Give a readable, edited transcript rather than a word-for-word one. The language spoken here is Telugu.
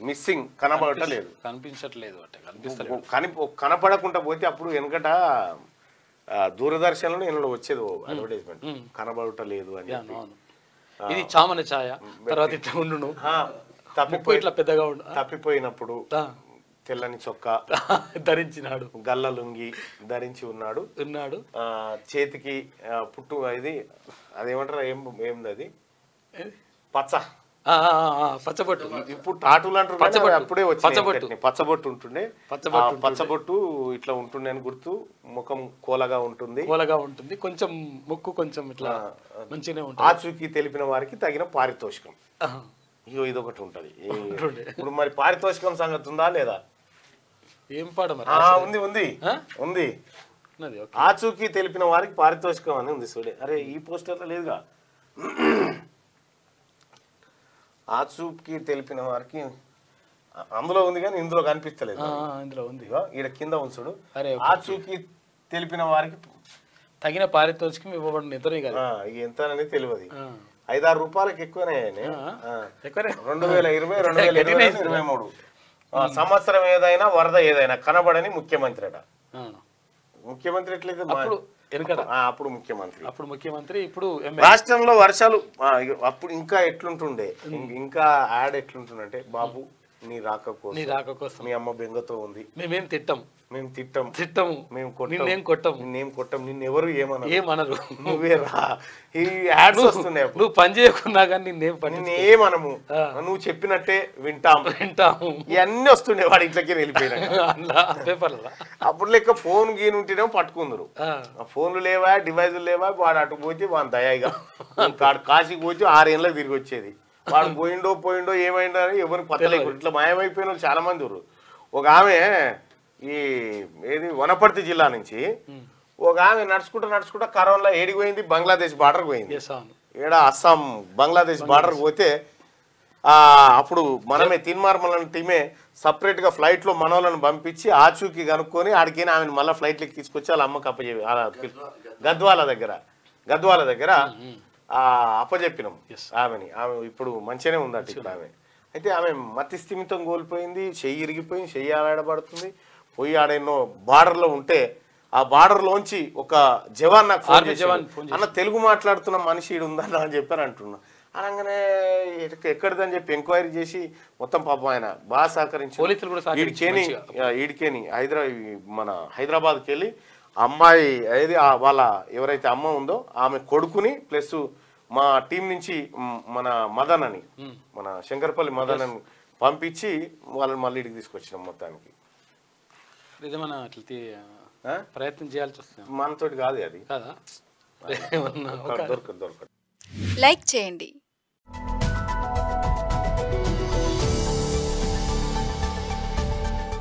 మిస్సింగ్ కనబడటలేదు కనిపించట్లేదు అంటే కనిపిస్తలేదు కనపడకుండా పోతే అప్పుడు వెనకట దూరదర్శన్లో ఎన్నో వచ్చేది అడ్వర్టైజ్మెంట్ కనబడటలేదు అని ఇది చామన ఛాయ తర్వాత ఇట్లా ఉండును ఇట్లా పెద్దగా ఉండు తప్పిపోయినప్పుడు తెల్లని చొక్కా ధరించినాడు గల్ల లుంగి ధరించి ఉన్నాడు చేతికి పుట్టు ఇది అదేమంటారు ఏంది అది పచ్చ పచ్చబొట్టు ఇప్పుడు టాటూలు అంటారు అప్పుడే వచ్చి పచ్చబొట్టు ఉంటుండే పచ్చబొట్టు ఇట్లా ఉంటుండే అని గుర్తు ముఖం కోలగా ఉంటుంది కొంచెం ముక్కు కొంచెం ఇట్లా మంచిగానే ఉంటుంది ఆచూకీ తెలిపిన వారికి తగిన పారితోషికం ఇదొకటి ఉంటది ఇప్పుడు మరి పారితోషికం సంగతి ఉందా లేదా ఏం పాడ ఉంది ఉంది ఉంది ఆచూకీ తెలిపిన వారికి పారితోషికం అని ఉంది చూడే అరే ఈ పోస్టర్లో లేదుగా ఆచూకీ తెలిపిన వారికి అందులో ఉంది కానీ ఇందులో కనిపిస్తలేదు ఇందులో ఉంది ఈడ కింద ఉంచుడు ఆచూకీ తెలిపిన వారికి తగిన పారితోషికం ఇవ్వబడిన ఇతరే కదా ఎంత అనేది తెలియదు 5-6 రూపాయలకి ఎక్కువనే 2020 2023 సంవత్సరం ఏదైనా వరద ఏదైనా కనబడని ముఖ్యమంత్రి అట ముఖ్యమంత్రి ఎట్లయితే అప్పుడు ముఖ్యమంత్రి ఇప్పుడు రాష్ట్రంలో వర్షాలు అప్పుడు ఇంకా ఎట్లుంటుండే ఇంకా యాడ్ ఎట్లుంటుండే బాబు నీ రాక కోసం మీ అమ్మ బెంగతో ఉంది మేము తిట్టము మేము కొట్టం నిన్నెవరు ఏమనరు నువ్వే రా ఈ యాడ్స్ వస్తున్నాయి నువ్వు పని చేయకున్నా కానీ నిన్నేమనము నువ్వు చెప్పినట్టే వింటాము ఇవన్నీ వస్తుండే వాడి ఇంట్లోకి వెళ్ళిపోయినా అప్పుడు లెక్క ఫోన్ గీని ఉంటేనేమో పట్టుకుందరు ఫోన్లు లేవా డివైజులు లేవా వాడు అటు పోతే వాడు దయాగా కాశీకి పోతే 6 ఏళ్ళకి తిరిగి వచ్చేది వాడు పోయిండో ఏమైందో అని ఎవరికి పత్తలేదు ఇట్లా మాయమైపోయిన వాళ్ళు చాలా మంది ఉన్నారు ఒక ఆమె ఏది వనపర్తి జిల్లా నుంచి ఒక ఆమె నడుచుకుంటా కరోనా ఏడికి పోయింది బంగ్లాదేశ్ బార్డర్కి పోయింది ఏడ అస్సాం బంగ్లాదేశ్ బార్డర్కి పోతే అప్పుడు మనమే తిన్మార్మల టీమే సపరేట్గా ఫ్లైట్లో మనోళ్ళని పంపించి ఆచూకీ కనుక్కొని ఆడికైనా ఆమెను మళ్ళీ ఫ్లైట్లోకి తీసుకొచ్చి వాళ్ళ అమ్మకి అప్పచెప్పి గద్వాల దగ్గర అప్పచెప్పినాం ఆమె ఇప్పుడు మంచిగానే ఉందట ఇప్పుడు ఆమె అయితే ఆమె మతి స్థిమితం కోల్పోయింది చెయ్యి ఇరిగిపోయింది చెయ్యి ఆడబడుతుంది పోయి ఆడెన్నో బార్డర్లో ఉంటే ఆ బార్డర్లోంచి ఒక జవాన్ నాకు ఫోన్ చేసి అన్న తెలుగు మాట్లాడుతున్న మనిషి ఈడు ఉందన్న అని చెప్పారు అంటున్నా అనగానే ఎక్కడిదని చెప్పి ఎంక్వైరీ చేసి మొత్తం పాపం ఆయన బాగా సహకరించి ఈడికేని మన హైదరాబాద్కి వెళ్ళి అమ్మాయి ఏది వాళ్ళ ఎవరైతే అమ్మ ఉందో ఆమె కొడుకుని ప్లస్ మా టీం నుంచి మన మదన్ అని మన శంకర్పల్లి మదన్ అని పంపించి వాళ్ళని మళ్ళీ ఇడికి తీసుకొచ్చినాం మొత్తానికి ప్రయత్నం చేయాల్సి వస్తుంది మనతోటి కాదు అది కదా దొరకదు లైక్ చేయండి